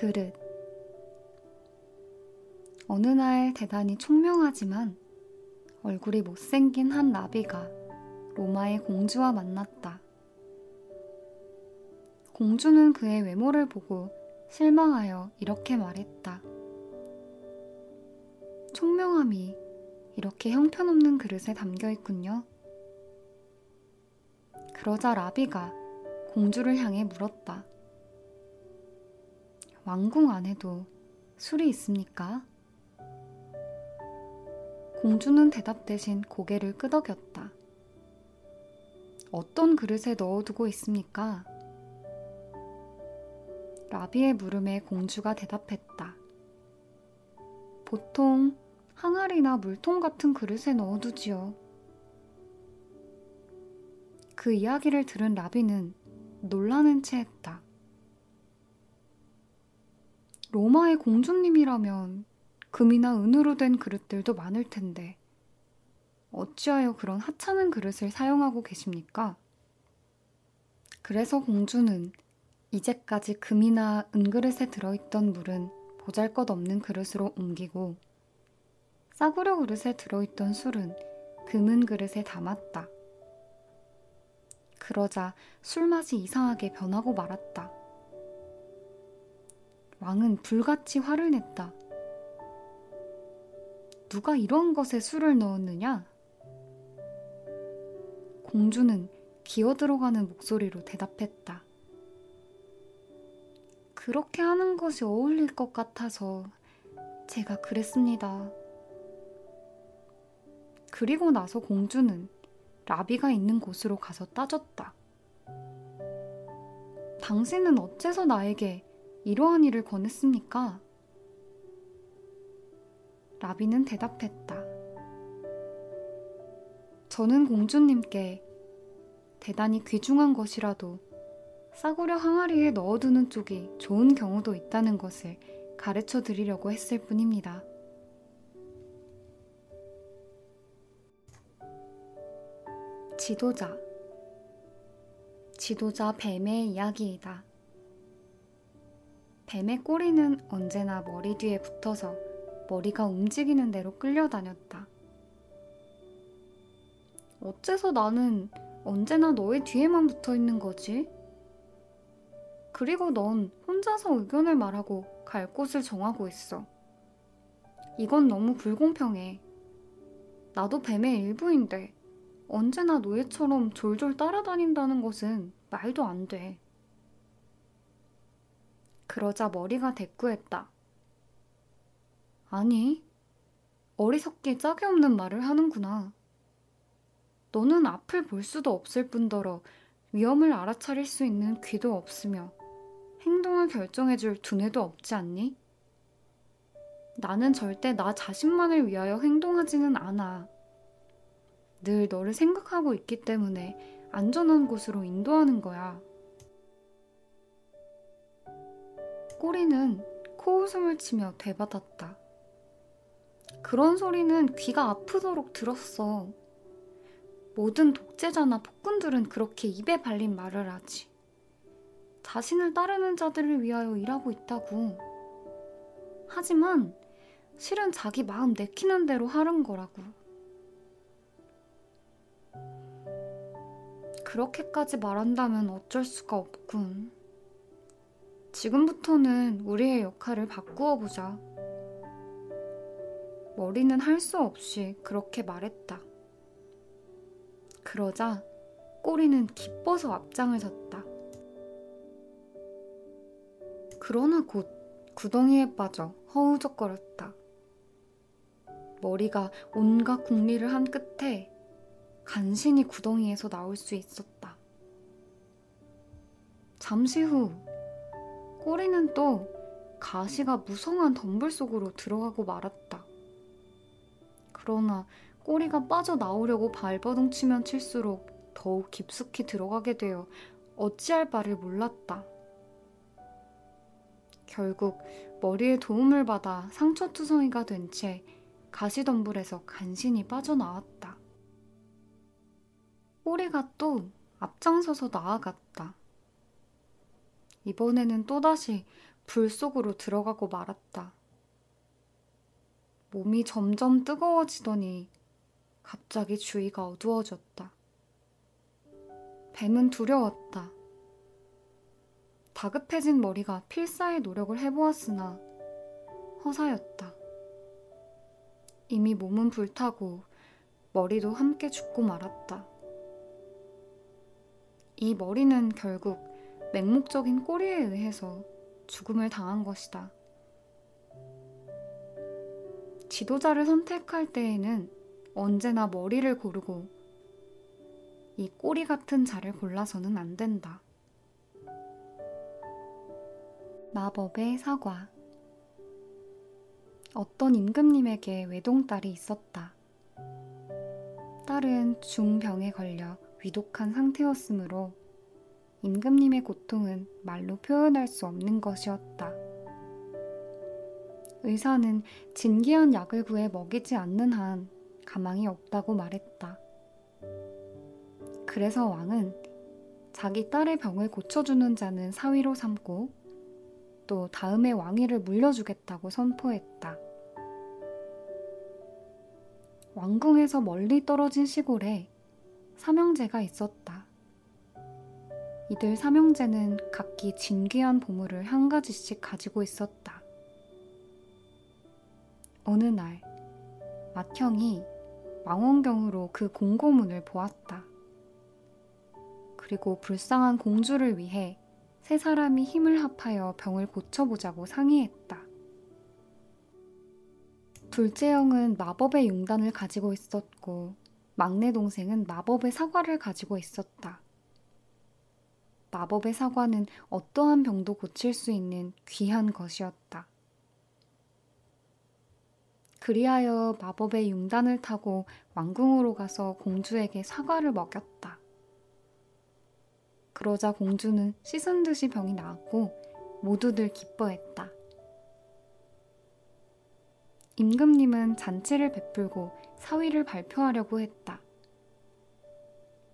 그릇. 어느 날 대단히 총명하지만 얼굴이 못생긴 한 나비가 로마의 공주와 만났다. 공주는 그의 외모를 보고 실망하여 이렇게 말했다. 총명함이 이렇게 형편없는 그릇에 담겨 있군요. 그러자 라비가 공주를 향해 물었다. 왕궁 안에도 술이 있습니까? 공주는 대답 대신 고개를 끄덕였다. 어떤 그릇에 넣어두고 있습니까? 라비의 물음에 공주가 대답했다. 보통 항아리나 물통 같은 그릇에 넣어두지요. 그 이야기를 들은 라비는 놀라는 채 했다. 로마의 공주님이라면 금이나 은으로 된 그릇들도 많을 텐데 어찌하여 그런 하찮은 그릇을 사용하고 계십니까? 그래서 공주는 이제까지 금이나 은그릇에 들어있던 물은 보잘것없는 그릇으로 옮기고 싸구려 그릇에 들어있던 술은 금은 그릇에 담았다. 그러자 술맛이 이상하게 변하고 말았다. 왕은 불같이 화를 냈다. 누가 이런 것에 술을 넣었느냐? 공주는 기어들어가는 목소리로 대답했다. 그렇게 하는 것이 어울릴 것 같아서 제가 그랬습니다. 그리고 나서 공주는 라비가 있는 곳으로 가서 따졌다. 당신은 어째서 나에게 이러한 일을 권했습니까? 라비는 대답했다. 저는 공주님께 대단히 귀중한 것이라도 싸구려 항아리에 넣어두는 쪽이 좋은 경우도 있다는 것을 가르쳐 드리려고 했을 뿐입니다. 지도자. 지도자 뱀의 이야기이다. 뱀의 꼬리는 언제나 머리 뒤에 붙어서 머리가 움직이는 대로 끌려다녔다. 어째서 나는 언제나 너의 뒤에만 붙어 있는 거지? 그리고 넌 혼자서 의견을 말하고 갈 곳을 정하고 있어. 이건 너무 불공평해. 나도 뱀의 일부인데 언제나 노예처럼 졸졸 따라다닌다는 것은 말도 안 돼. 그러자 머리가 대꾸했다. 아니, 어리석게 짝이 없는 말을 하는구나. 너는 앞을 볼 수도 없을 뿐더러 위험을 알아차릴 수 있는 귀도 없으며 행동을 결정해줄 두뇌도 없지 않니? 나는 절대 나 자신만을 위하여 행동하지는 않아. 늘 너를 생각하고 있기 때문에 안전한 곳으로 인도하는 거야. 꼬리는 코웃음을 치며 되받았다. 그런 소리는 귀가 아프도록 들었어. 모든 독재자나 폭군들은 그렇게 입에 발린 말을 하지. 자신을 따르는 자들을 위하여 일하고 있다고. 하지만 실은 자기 마음 내키는 대로 하는 거라고. 그렇게까지 말한다면 어쩔 수가 없군. 지금부터는 우리의 역할을 바꾸어 보자. 머리는 할 수 없이 그렇게 말했다. 그러자 꼬리는 기뻐서 앞장을 섰다. 그러나 곧 구덩이에 빠져 허우적거렸다. 머리가 온갖 궁리를 한 끝에 간신히 구덩이에서 나올 수 있었다. 잠시 후 꼬리는 또 가시가 무성한 덤불 속으로 들어가고 말았다. 그러나 꼬리가 빠져나오려고 발버둥 치면 칠수록 더욱 깊숙이 들어가게 되어 어찌할 바를 몰랐다. 결국 머리의 도움을 받아 상처투성이가 된 채 가시덤불에서 간신히 빠져나왔다. 꼬리가 또 앞장서서 나아갔다. 이번에는 또다시 불 속으로 들어가고 말았다. 몸이 점점 뜨거워지더니 갑자기 주위가 어두워졌다. 뱀은 두려웠다. 다급해진 머리가 필사의 노력을 해보았으나 허사였다. 이미 몸은 불타고 머리도 함께 죽고 말았다. 이 머리는 결국 맹목적인 꼬리에 의해서 죽음을 당한 것이다. 지도자를 선택할 때에는 언제나 머리를 고르고 이 꼬리 같은 자를 골라서는 안 된다. 마법의 사과. 어떤 임금님에게 외동딸이 있었다. 딸은 중병에 걸려 위독한 상태였으므로 임금님의 고통은 말로 표현할 수 없는 것이었다. 의사는 진기한 약을 구해 먹이지 않는 한 가망이 없다고 말했다. 그래서 왕은 자기 딸의 병을 고쳐주는 자는 사위로 삼고 또 다음에 왕위를 물려주겠다고 선포했다. 왕궁에서 멀리 떨어진 시골에 삼형제가 있었다. 이들 삼형제는 각기 진귀한 보물을 한 가지씩 가지고 있었다. 어느 날 맏형이 망원경으로 그 공고문을 보았다. 그리고 불쌍한 공주를 위해 세 사람이 힘을 합하여 병을 고쳐보자고 상의했다. 둘째 형은 마법의 융단을 가지고 있었고 막내 동생은 마법의 사과를 가지고 있었다. 마법의 사과는 어떠한 병도 고칠 수 있는 귀한 것이었다. 그리하여 마법의 융단을 타고 왕궁으로 가서 공주에게 사과를 먹였다. 그러자 공주는 씻은 듯이 병이 나았고 모두들 기뻐했다. 임금님은 잔치를 베풀고 사위를 발표하려고 했다.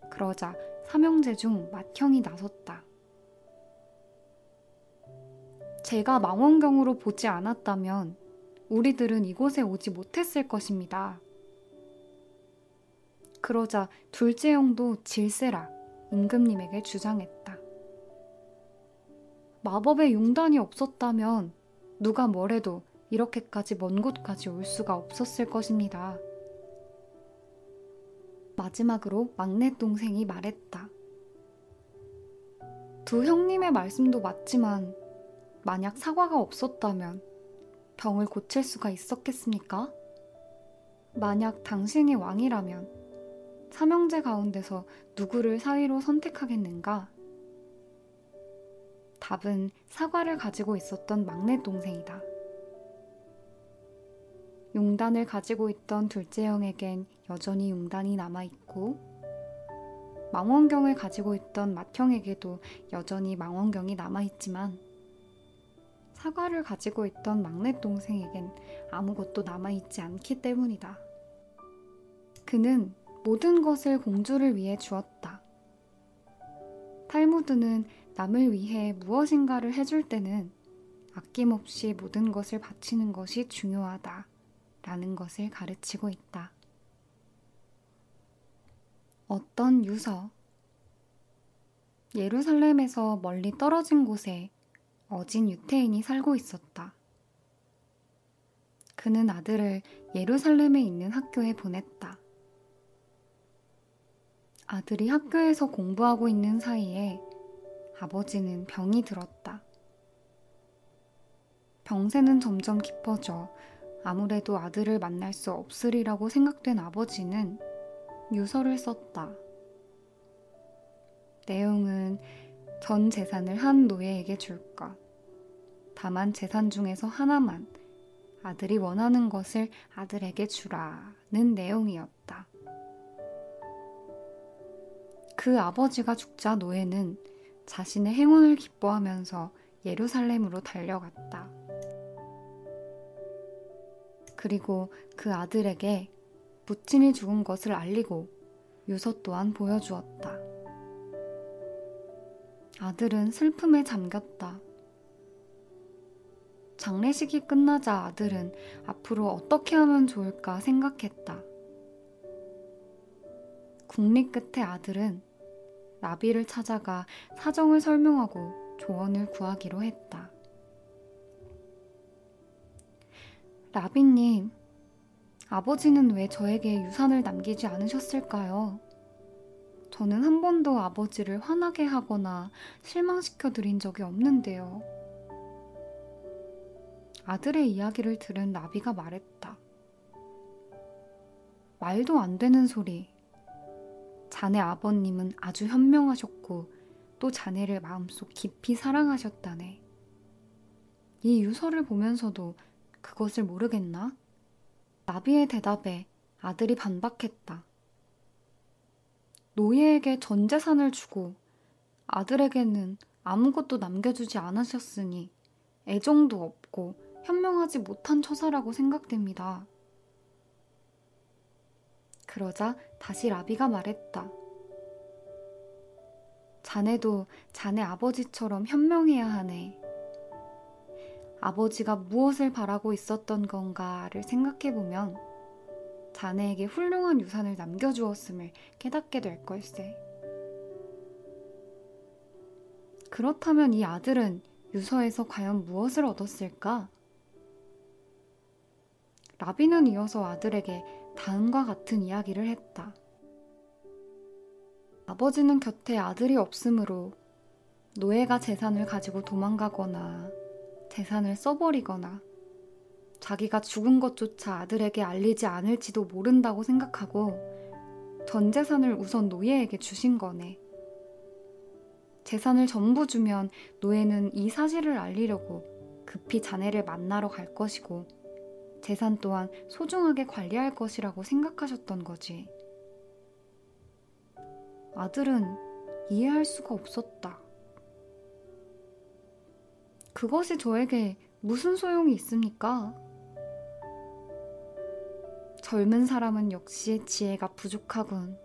그러자 삼형제 중 맏형이 나섰다. 제가 망원경으로 보지 않았다면 우리들은 이곳에 오지 못했을 것입니다. 그러자 둘째 형도 질세라 임금님에게 주장했다. 마법의 융단이 없었다면 누가 뭐래도 이렇게까지 먼 곳까지 올 수가 없었을 것입니다. 마지막으로 막내 동생이 말했다. 두 형님의 말씀도 맞지만 만약 사과가 없었다면 병을 고칠 수가 있었겠습니까? 만약 당신이 왕이라면 삼형제 가운데서 누구를 사위로 선택하겠는가? 답은 사과를 가지고 있었던 막내 동생이다. 융단을 가지고 있던 둘째 형에겐 여전히 융단이 남아있고 망원경을 가지고 있던 맏형에게도 여전히 망원경이 남아있지만 사과를 가지고 있던 막내 동생에겐 아무것도 남아있지 않기 때문이다. 그는 모든 것을 공주를 위해 주었다. 탈무드는 남을 위해 무엇인가를 해줄 때는 아낌없이 모든 것을 바치는 것이 중요하다 라는 것을 가르치고 있다. 어떤 유서. 예루살렘에서 멀리 떨어진 곳에 어진 유태인이 살고 있었다. 그는 아들을 예루살렘에 있는 학교에 보냈다. 아들이 학교에서 공부하고 있는 사이에 아버지는 병이 들었다. 병세는 점점 깊어져 아무래도 아들을 만날 수 없으리라고 생각된 아버지는 유서를 썼다. 내용은 전 재산을 한 노예에게 줄 것. 다만 재산 중에서 하나만 아들이 원하는 것을 아들에게 주라는 내용이었다. 그 아버지가 죽자 노예는 자신의 행운을 기뻐하면서 예루살렘으로 달려갔다. 그리고 그 아들에게 부친이 죽은 것을 알리고 유서 또한 보여주었다. 아들은 슬픔에 잠겼다. 장례식이 끝나자 아들은 앞으로 어떻게 하면 좋을까 생각했다. 국립 끝에 아들은 라비를 찾아가 사정을 설명하고 조언을 구하기로 했다. 라비님, 아버지는 왜 저에게 유산을 남기지 않으셨을까요? 저는 한 번도 아버지를 화나게 하거나 실망시켜 드린 적이 없는데요. 아들의 이야기를 들은 라비가 말했다. 말도 안 되는 소리. 자네 아버님은 아주 현명하셨고 또 자네를 마음속 깊이 사랑하셨다네. 이 유서를 보면서도 그것을 모르겠나? 라비의 대답에 아들이 반박했다. 노예에게 전 재산을 주고 아들에게는 아무것도 남겨주지 않으셨으니 애정도 없고 현명하지 못한 처사라고 생각됩니다. 그러자 다시 라비가 말했다. 자네도 자네 아버지처럼 현명해야 하네. 아버지가 무엇을 바라고 있었던 건가를 생각해보면 자네에게 훌륭한 유산을 남겨주었음을 깨닫게 될 걸세. 그렇다면 이 아들은 유서에서 과연 무엇을 얻었을까? 라비는 이어서 아들에게 다음과 같은 이야기를 했다. 아버지는 곁에 아들이 없으므로 노예가 재산을 가지고 도망가거나 재산을 써버리거나 자기가 죽은 것조차 아들에게 알리지 않을지도 모른다고 생각하고 전 재산을 우선 노예에게 주신 거네. 재산을 전부 주면 노예는 이 사실을 알리려고 급히 자네를 만나러 갈 것이고 재산 또한 소중하게 관리할 것이라고 생각하셨던 거지. 아들은 이해할 수가 없었다. 그것이 저에게 무슨 소용이 있습니까? 젊은 사람은 역시 지혜가 부족하군.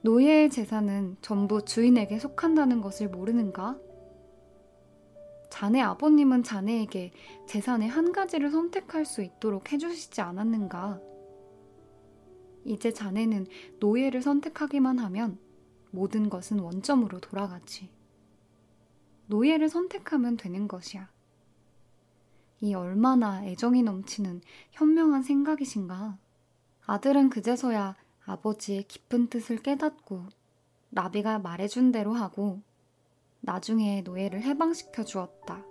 노예의 재산은 전부 주인에게 속한다는 것을 모르는가? 자네 아버님은 자네에게 재산의 한 가지를 선택할 수 있도록 해주시지 않았는가? 이제 자네는 노예를 선택하기만 하면 모든 것은 원점으로 돌아가지. 노예를 선택하면 되는 것이야. 이 얼마나 애정이 넘치는 현명한 생각이신가? 아들은 그제서야 아버지의 깊은 뜻을 깨닫고 라비가 말해준 대로 하고 나중에 노예를 해방시켜 주었다.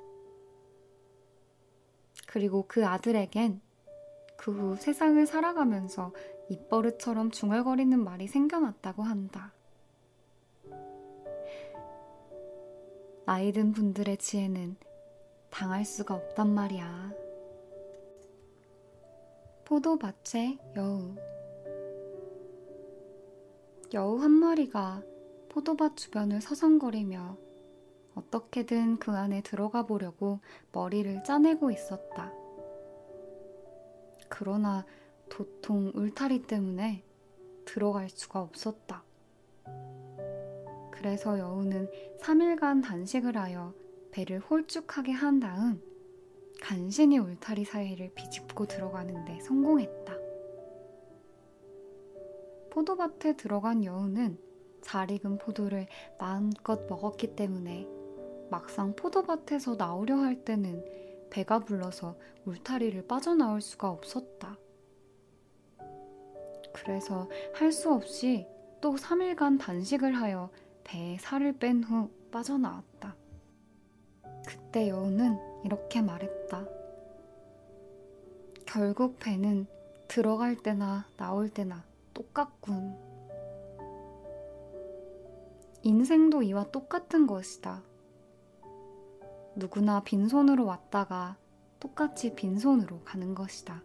그리고 그 아들에겐 그 후 세상을 살아가면서 입버릇처럼 중얼거리는 말이 생겨났다고 한다. 나이든 분들의 지혜는 당할 수가 없단 말이야. 포도밭의 여우. 여우 한 마리가 포도밭 주변을 서성거리며 어떻게든 그 안에 들어가 보려고 머리를 짜내고 있었다. 그러나 도통 울타리 때문에 들어갈 수가 없었다. 그래서 여우는 3일간 단식을 하여 배를 홀쭉하게 한 다음 간신히 울타리 사이를 비집고 들어가는데 성공했다. 포도밭에 들어간 여우는 잘 익은 포도를 마음껏 먹었기 때문에 막상 포도밭에서 나오려 할 때는 배가 불러서 울타리를 빠져나올 수가 없었다. 그래서 할 수 없이 또 3일간 단식을 하여 배에 살을 뺀 후 빠져나왔다. 그때 여우는 이렇게 말했다. 결국 배는 들어갈 때나 나올 때나 똑같군. 인생도 이와 똑같은 것이다. 누구나 빈손으로 왔다가 똑같이 빈손으로 가는 것이다.